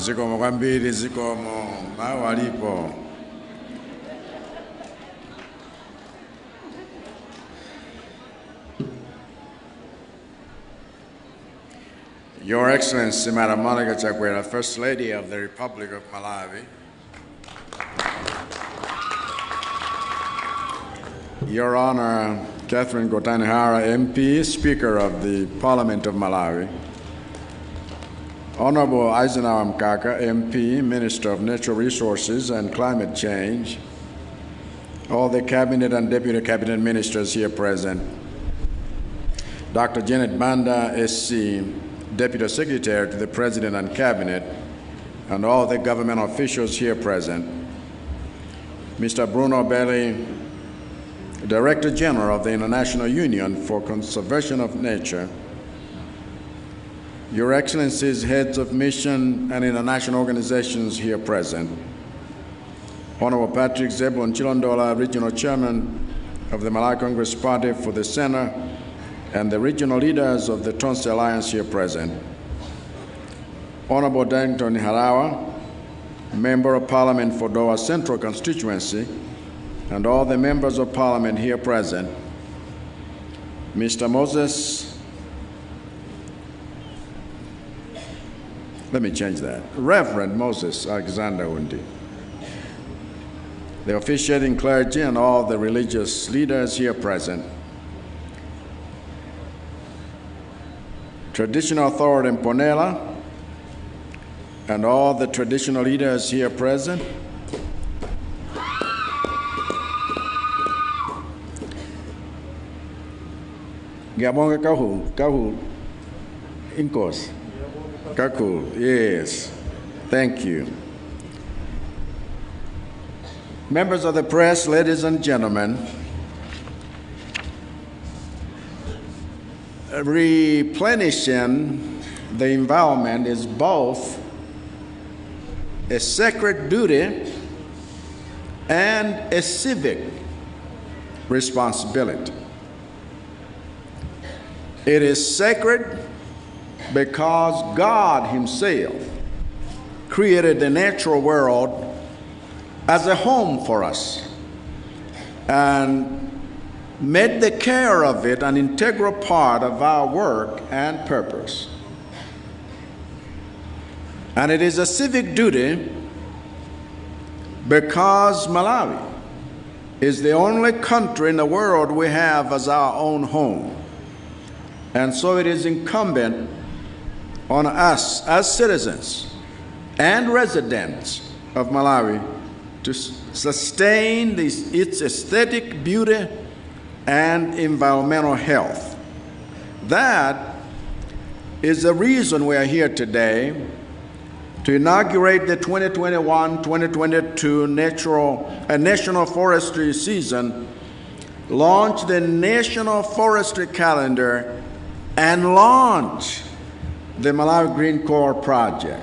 Zikomo kwambiri, zikomo mawalipo. Your Excellency, Madam Monica Chakwera, First Lady of the Republic of Malawi. Your Honor, Catherine Gotanihara, MP, Speaker of the Parliament of Malawi. Honorable Eisenhower Mkaka, MP, Minister of Natural Resources and Climate Change. All the Cabinet and Deputy Cabinet Ministers here present. Dr. Janet Banda, SC, Deputy Secretary to the President and Cabinet, and all the government officials here present. Mr. Bruno Belli, Director General of the International Union for Conservation of Nature. Your Excellencies, heads of mission and international organizations here present. Honorable Patrick Zebon Chilondola, Regional Chairman of the Malawi Congress Party for the Center, and the regional leaders of the Tonse Alliance here present. Honorable Darrington Harawa, Member of Parliament for Dowa Central Constituency, and all the members of Parliament here present. Mr. Moses, let me change that. Reverend Moses Alexander Undi. The officiating clergy and all the religious leaders here present. Traditional Authority in Ponela, and all the traditional leaders here present. Gabonga Kahul, Inkos. Kakul, yes, thank you. Members of the press, ladies and gentlemen, replenishing the environment is both a sacred duty and a civic responsibility. It is sacred because God Himself created the natural world as a home for us and made the care of it an integral part of our work and purpose. And it is a civic duty because Malawi is the only country in the world we have as our own home. And so it is incumbent on us as citizens and residents of Malawi to sustain its aesthetic beauty and environmental health. That is the reason we are here today to inaugurate the 2021-2022 National Forestry season, launch the National Forestry calendar, and launch the Malawi Green Core project.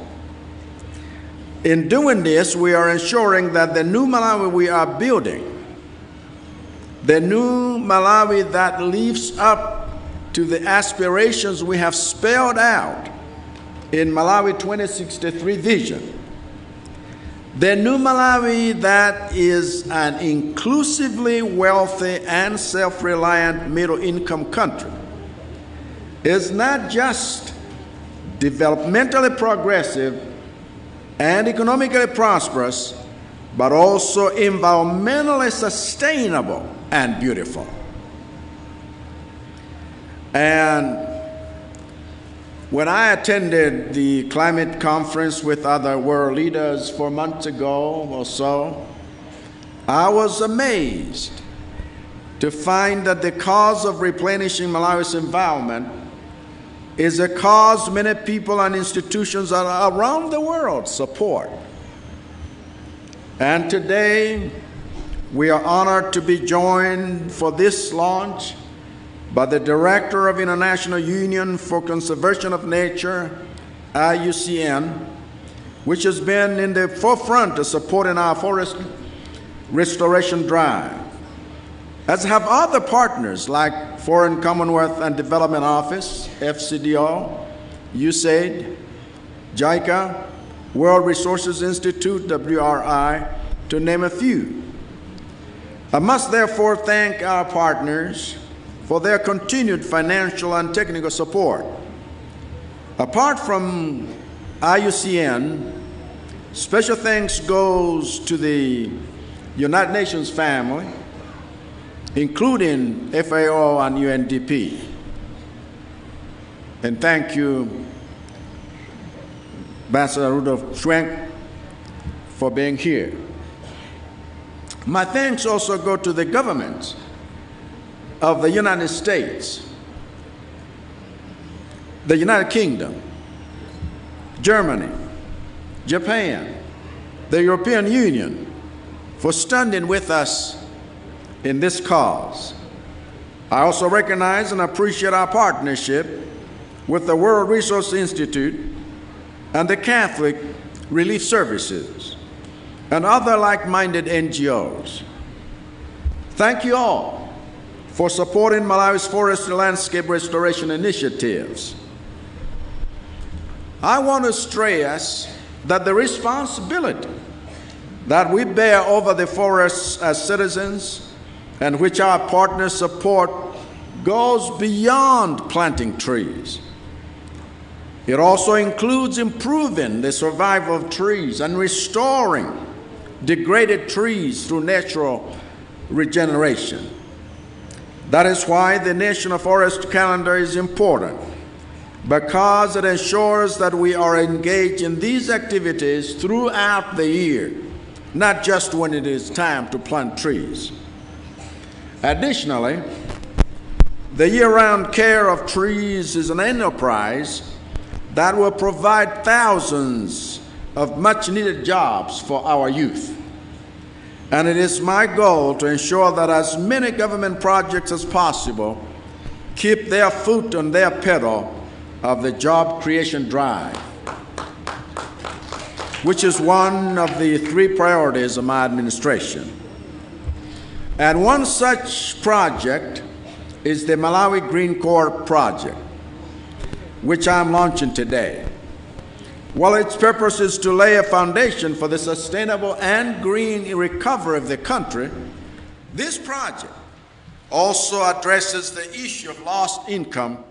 In doing this, we are ensuring that the new Malawi we are building, the new Malawi that lives up to the aspirations we have spelled out in Malawi 2063 vision, the new Malawi that is an inclusively wealthy and self-reliant middle-income country, is not just developmentally progressive and economically prosperous, but also environmentally sustainable and beautiful. And when I attended the climate conference with other world leaders 4 months ago or so, I was amazed to find that the cause of replenishing Malawi's environment is a cause many people and institutions around the world support. And today, we are honored to be joined for this launch by the Director of International Union for Conservation of Nature, IUCN, which has been in the forefront of supporting our forest restoration drive, as have other partners like Foreign Commonwealth and Development Office, FCDO, USAID, JICA, World Resources Institute, WRI, to name a few. I must therefore thank our partners for their continued financial and technical support. Apart from IUCN, special thanks goes to the United Nations family, including FAO and UNDP. And thank you, Ambassador Rudolph Schwenk, for being here. My thanks also go to the governments of the United States, the United Kingdom, Germany, Japan, the European Union, for standing with us in this cause. I also recognize and appreciate our partnership with the World Resources Institute and the Catholic Relief Services and other like-minded NGOs. Thank you all for supporting Malawi's forest landscape restoration initiatives. I want to stress that the responsibility that we bear over the forests as citizens and which our partners support goes beyond planting trees. It also includes improving the survival of trees and restoring degraded trees through natural regeneration. That is why the National Forestry calendar is important, because it ensures that we are engaged in these activities throughout the year, not just when it is time to plant trees. Additionally, the year-round care of trees is an enterprise that will provide thousands of much-needed jobs for our youth. And it is my goal to ensure that as many government projects as possible keep their foot on their pedal of the job creation drive, which is one of the 3 priorities of my administration. And one such project is the Malawi Green Corps project, which I'm launching today. While its purpose is to lay a foundation for the sustainable and green recovery of the country, this project also addresses the issue of lost income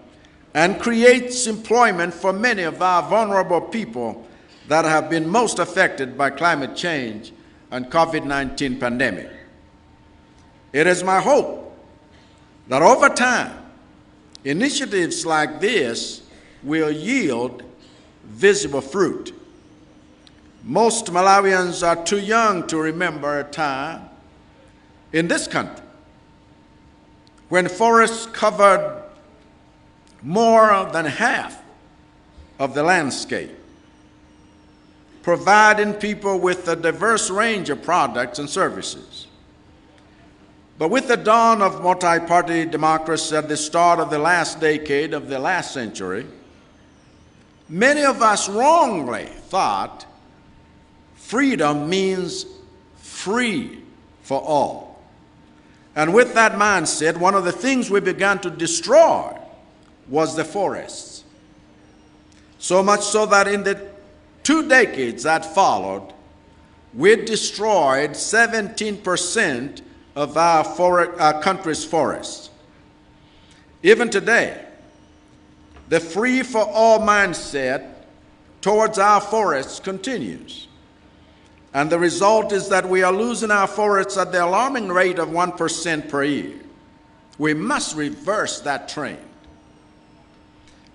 and creates employment for many of our vulnerable people that have been most affected by climate change and COVID-19 pandemic. It is my hope that over time, initiatives like this will yield visible fruit. Most Malawians are too young to remember a time in this country when forests covered more than half of the landscape, providing people with a diverse range of products and services. But with the dawn of multi-party democracy at the start of the last decade of the last century, many of us wrongly thought freedom means free for all. And with that mindset, one of the things we began to destroy was the forests. So much so that in the 2 decades that followed, we destroyed 17% of our country's forests. Even today, the free-for-all mindset towards our forests continues. And the result is that we are losing our forests at the alarming rate of 1% per year. We must reverse that trend.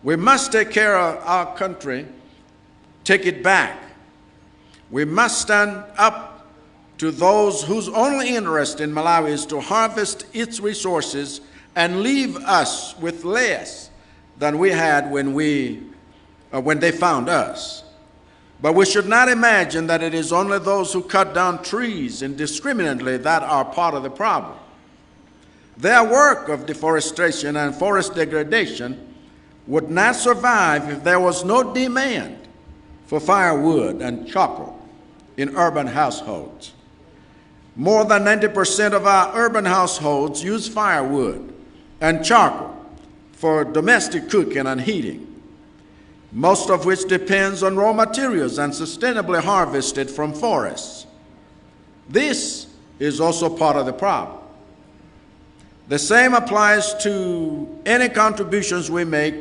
We must take care of our country, take it back. We must stand up to those whose only interest in Malawi is to harvest its resources and leave us with less than we had when they found us. But we should not imagine that it is only those who cut down trees indiscriminately that are part of the problem. Their work of deforestation and forest degradation would not survive if there was no demand for firewood and charcoal in urban households. More than 90% of our urban households use firewood and charcoal for domestic cooking and heating. most of which depends on raw materials and sustainably harvested from forests. This is also part of the problem. The same applies to any contributions we make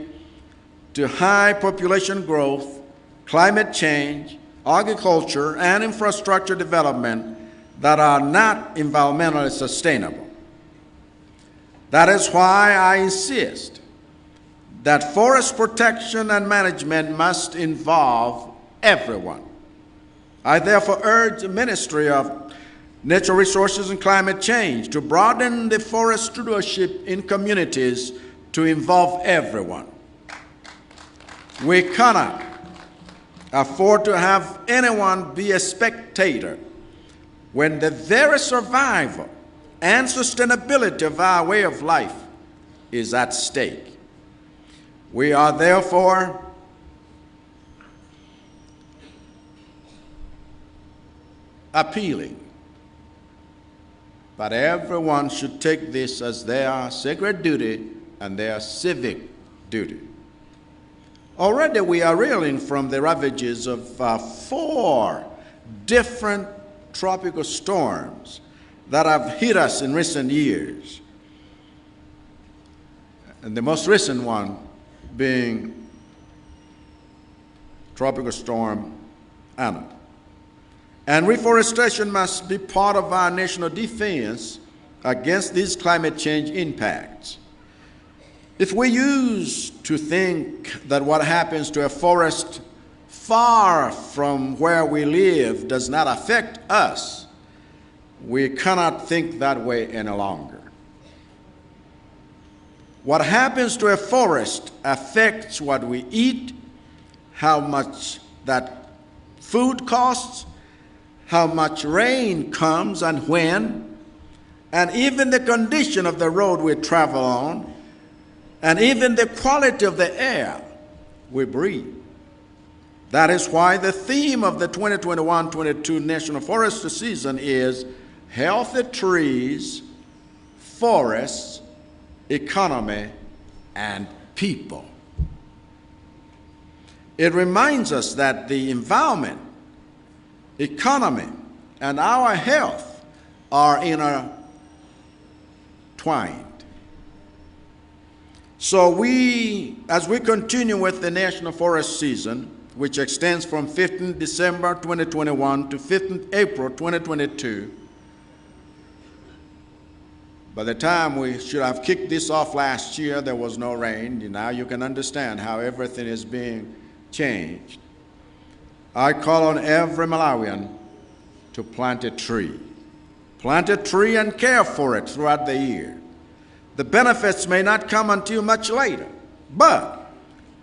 to high population growth, climate change, agriculture, and infrastructure development that are not environmentally sustainable. That is why I insist that forest protection and management must involve everyone. I therefore urge the Ministry of Natural Resources and Climate Change to broaden the forest stewardship in communities to involve everyone. We cannot afford to have anyone be a spectator when the very survival and sustainability of our way of life is at stake. We are therefore appealing that everyone should take this as their sacred duty and their civic duty. Already we are reeling from the ravages of 4 different tropical storms that have hit us in recent years. And the most recent one being Tropical Storm Anna. And reforestation must be part of our national defense against these climate change impacts. If we used to think that what happens to a forest far from where we live does not affect us, we cannot think that way any longer. What happens to a forest affects what we eat, how much that food costs, how much rain comes and when, and even the condition of the road we travel on, and even the quality of the air we breathe. That is why the theme of the 2021-22 National Forestry season is healthy trees, forests, economy, and people. It reminds us that the environment, economy, and our health are intertwined. So as we continue with the National Forest season, which extends from 15th December 2021 to 15th April 2022, by the time we should have kicked this off last year, there was no rain. Now you can understand how everything is being changed. I call on every Malawian to plant a tree. Plant a tree and care for it throughout the year. The benefits may not come until much later, but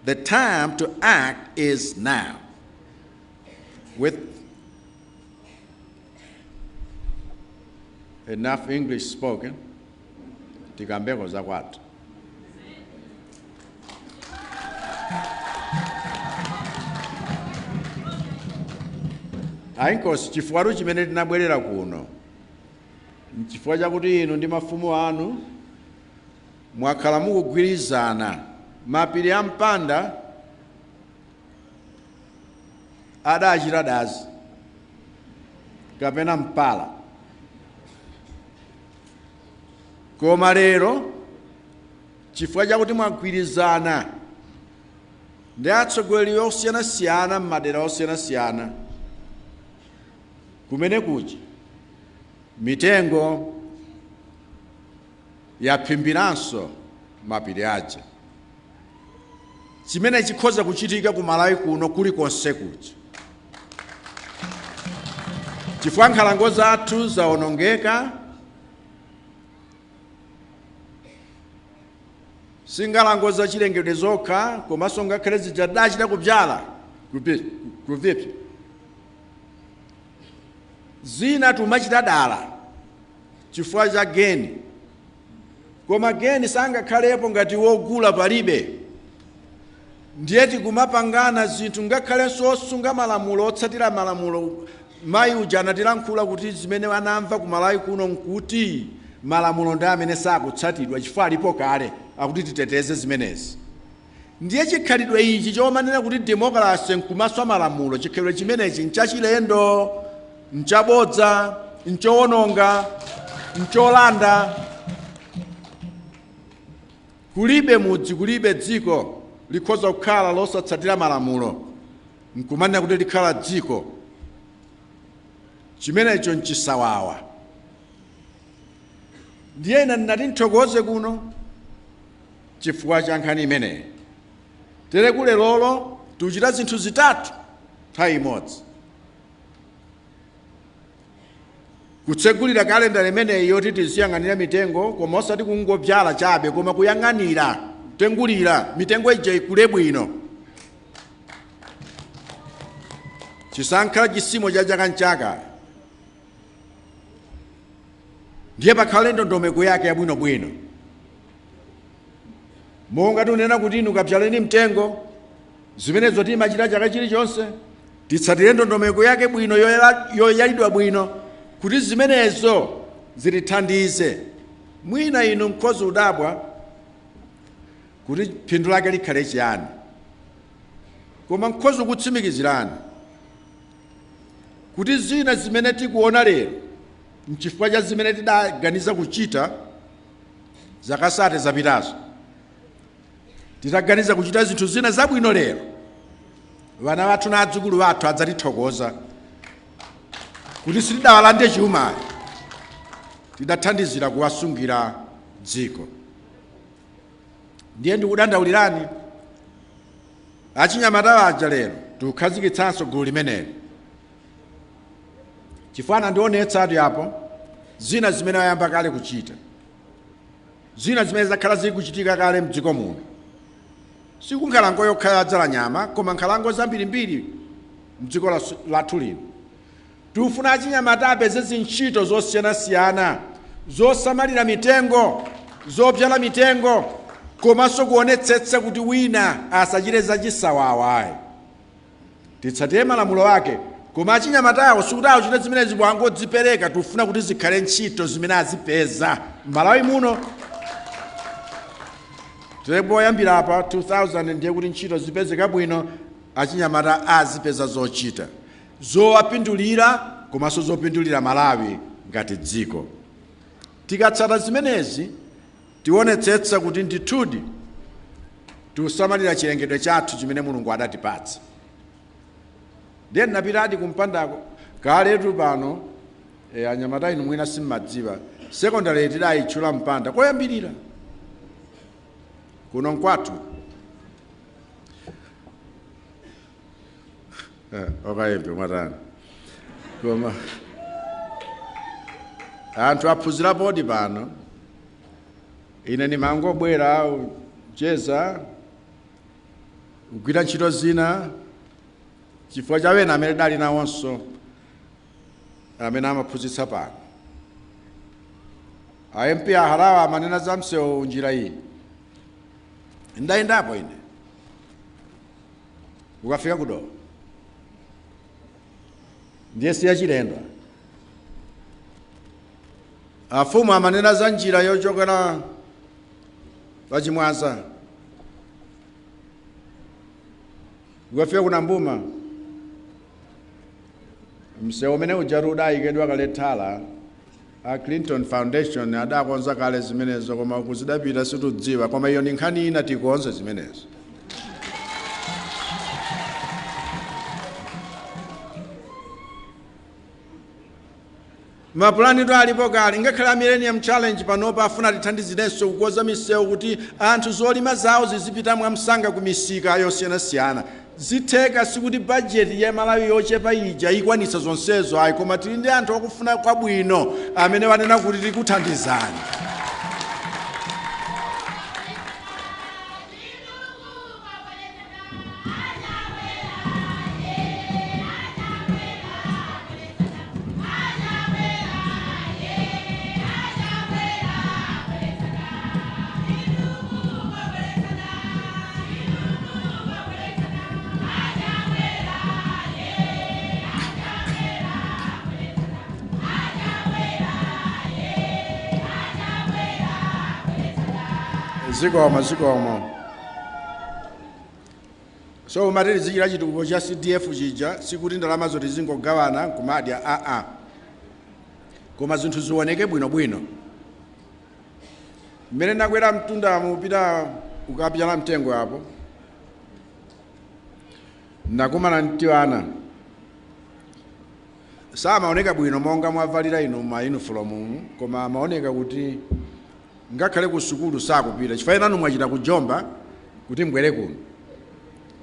the time to act is now. With enough English spoken, tikambeko za kwatu. Ainkosi chifukwa chimene tinabwerera kuno n'chifukwa chakuti inu ndi mafumu anu mwakhala mukugwirizana mapiri a mpanda adachita dazi kapena mpala. Koma lero chifukwa chakuti mwagwirizana ndi atsogoleri osiyanasiyana m'madera osiyanasiyana, kumene kuchi mitengo yaphimbiranso mapiri aja. Chimene chikhoza kuchitika ku Malawi kuno kulikonse kuchi. Chifukwa nkhalango zathu zawonongeka, singalango za chilengedwe zokha komanso ngakhale zijadachita kubyala kuvipi. Zina tumachita dala chifukwa cha geni, koma geni sangakhalepo ngati wogula palibe. Ndiye tikumapangana zinthu ngakhalenso osunga malamulo, otsatira malamulo. Mayi uja anatilankhula kuti zimene anamva ku Malawi kuno nkuti malamulo ndi amene sakutsatidwa chifukwa alipo kale akuti titeteze zimenezi. ndiye chikhalidwe ichi chomanena kuti demokrasi nkumaswa malamulo, chikhalidwe chimenechi nchachilendo, nchabodza, nchowononga, ncholanda. Kulibe mudzi, kulibe dziko likhoza kukhala losatsatira malamulo nkumanena kuti likhala dziko. Chimenecho nchisawawa. Ndiye ina ndinati nthokoze kuno chifukwa cha nkhani imeneyi. Tere kule lolo tuchita zinthu zitatu nthawi imodzi: kutsegulira kalenda imeneyi yoti tiziyang'anira mitengo, koma osati kungobyala chabe, koma kuyang'anira, kutengulira mitengo ija ikule bwino. Chisankhala chisimo cha chaka nchaka, ndiye pakhale ndondomeko yake yabwinobwino. Monga tunena kuti inu kabyaleni mtengo, zimenezo timachita chaka chilichonse, titsatire ndondomeko yake bwino, yoyalidwa bwino, kuti zimenezo zitithandize. Mwina inu mkhozi udabwa kuti phindu lake likhale chiyani, koma mkhozi ukutsimikizirani kuti zina zimene tikuona lero nchifukwa cha zimene tidaganiza kuchita zakasate zapitazo. Titaganiza kuchita zinthu zina zabwino lero, vana vathu na adzukulu vathu adzatithokoza kuti sitidawalande chuma, tidathandizira kuwasungira dziko. Ndiye ndikudandaulirani achinyamata aja lero tikukhazikitsanso gulu limeneli, chifukwa ndionetsatu yapo zina zimene ayamba kale kuchita, zina zimene zakhala zili kuchitika kale mdziko muno. Sikunkhalango yokhala adzala nyama, koma nkhalango zambirimbiri mdziko lathu lino. Tikufuna achinyamata apeze zintchito zosiyanasiyana, zosamalira mitengo, zobyala mitengo, komanso kuonetsetsa kuti wina asachite zachisawawa. Titsatire malamulo ake, koma achinyamatawo sikuti achite zimenezi angodzipereka. Tikufuna kuti zikhale ntchito zimene azipeza Malawi muno. Poyambira apa 2000 ndiye kuti ntchito zipezeka bwino, achinyamata azipeza zochita, zowapindulira komanso zopindulira Malawi ngati dziko. Tikatsata zimenezi tionetsetsa kuti ndithudi tikusamalira chilengedwe chathu chimene Mulungu adatipatsa. Ndiye ndinapitadi kumpandako kaletu pano, anyamata inu mwina simmadziwa, secondary tidayitchula mpanda koyambirira kuno nkwathu. Okayembe mwatani. Koma anthu aphunzira podi pano, ine nimangobwera ucheza kugwira ntchito zina chifukwa cha wena amene dali nawonso amene amaphunzitsa pano. MP ahalawa amanena za msewu njira iyi. Ndayendapo ine ukafika ku Dowa, ndiye siyachilendo. Afumu amanena za njira yochokera pachimwaza ukafika kuna Mbuma, msewu umene uja udayikidwa kale thala a Clinton Foundation adakonza kale zimenezo, koma kuzidapita situdziwa, koma iyo ni nkhani ina tikonze zimenezo. Mapulani tu alipo kale, ngakhala Millennium Challenge panopa afuna tithandizirenso kukonza misewu kuti anthu zolima zawo zizipita mwamsanga ku misika yosiyanasiyana. Zitheka sikuti budget ya Malawi yochepa ija ikwanitsa zonsezo ayi, koma tili ndi anthu akufuna kwabwino amene wanena kuti tikuthandizani. Zikomo. So materi zichira chitukuko cha CDF chija sikuti ndalama zoti zingogawana kumadya koma zinthu zioneke bwinobwino. Mmene ndakwera mtunda mupita ukapyala mtengo apo nakumana ndi ana samaoneka bwino monga mwavalira ino ma uniform koma amaoneka kuti ngakhale ku sukulu sakupita chifukwa inanu mwachita kujomba kuti mbwere kuno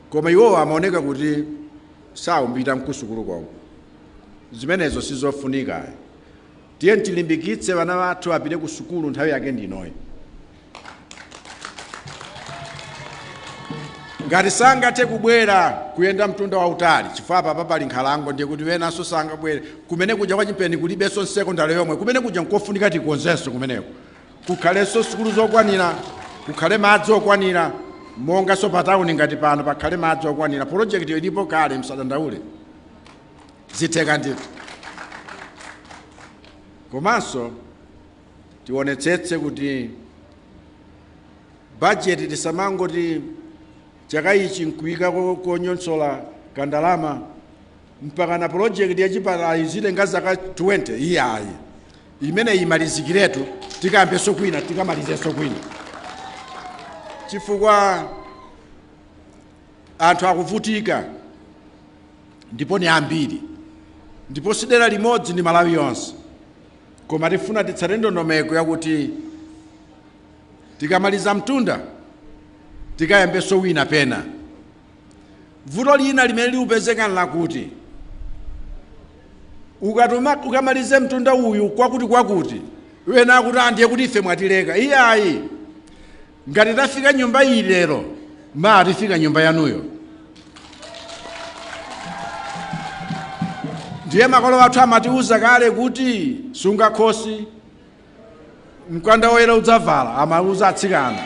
koma iwo amaoneka kuti saumpita mkusukulu kwawo. Zimenezo sizofunika. Tiye tilimbikitse vana vathu apite ku sukulu nthawi yake ndinoyi. Ngati sangathe kubwera kuyenda mtunda wautali chifukwa apa pali nkhalango ndiye kuti wenanso sangabwere kumene kuja kwa Chimpeni kulibenso sekondari yomwe kumene kuja nkofunika tikonzenso kumeneko kukhalenso sukulu zokwanira kukhale madzi okwanira monga so patawuni ngati pano pakhale madzi okwanira. Project ilipo kale msadandaule zitheka ndithu. Komanso tionetsetse kuti budget tisamangoti chaka ichi nkuika konyonsola kandalama mpaka na project ya chipatala izitenga zaka 20 iyayi imene imalizikiretu tikambeso kwina tikamalizeso kwina chifukwa anthu akuvutika ndipo ni ambiri ndipo sidera limodzi ndi Malawi yonse koma tifuna titsate ndondomeko yakuti tikamaliza mtunda tikayambeso wina pena. Vuto lina limene liupezeka lakuti ukamalize mtunda uyu kwakuti wena akuti andiye kuti ife mwatileka iyayi ngati tafika nyumba iyi lero tifika nyumba yanuyo. Ndiye makolo athu amatiuza kale kuti sungakhosi mkanda woyera udzavala amauza atsikana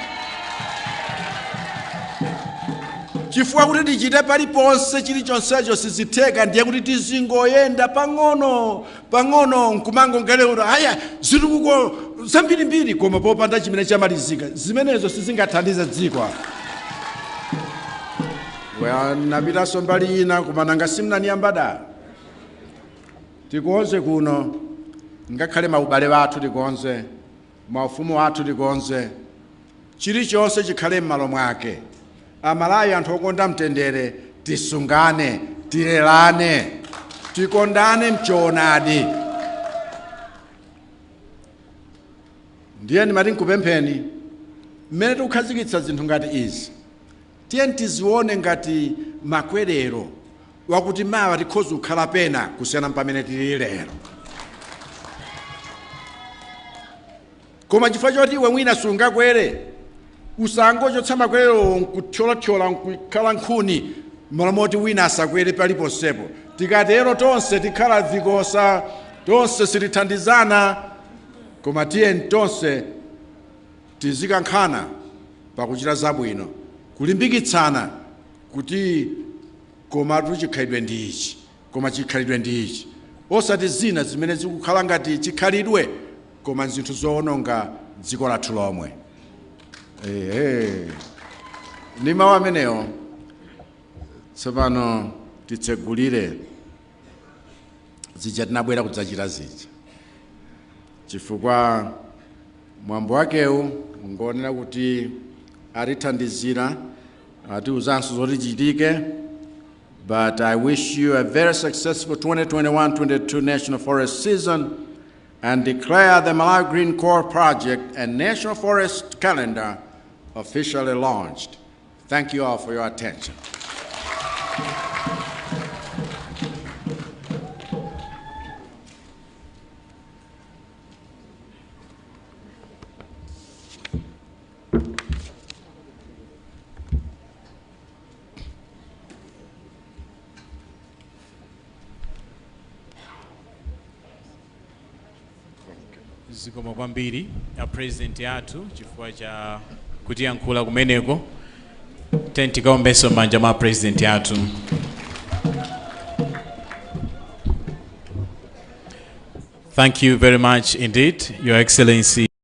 chifukwa kuti tichite paliponse chilichonsecho sizitheka ndiye kuti tizingoyenda pang'ono nkumangongeleura aya zitukuko zambirimbiri koma popanda chimene chamalizika zimenezo sizingathandize dziko. Napitanso mbali ina kumananga simnaniyambada tikonze kuno ngakhale maubale wathu tikonze maufumu wathu tikonze chilichonse chikhale m'malo mwake. Amalawi anthu okonda mtendere tisungane tirelane tikondane mchoonadi. Ndiye ndimati nkupempheni mmene tikukhazikitsa zinthu ngati izi tiye tizione ngati makwerero wakuti mawa tikhoza kukhala pena kusiyana pamene tili lero. Koma chifukwa choti iwe mwina sungakwere usangochotsa makwerero nkuthyola nkukhala nkhuni malomoti wina asakwere paliponsepo. Tikatero tonse tikhala vikosa tonse silithandizana koma tiye tonse tizikankhana pakuchita zabwino kulimbikitsana kuti koma chikhalidwe ndi ichi koma chikhalidwe ndi ichi osati zina zimene zikukhala ngati chikhalidwe koma zinthu zoononga dziko lathu lomwe. Ni mawu amenewo tsopano titsegulire zija tinabwera kudzachita zija chifukwa mwambo wakewu ngonena kuti atithandizira atiuzanso zoti chitike. But I wish you a very successful 2021-22 National Forest season and declare the Malawi Green Core Project and National Forest Calendar officially launched. Thank you all for your attention. Zikomo kwambiri ya president yathu chifukwa cha kutiyankhula kumeneko. Tikaombenso manja mwa president yathu. Thank you very much indeed, Your Excellency.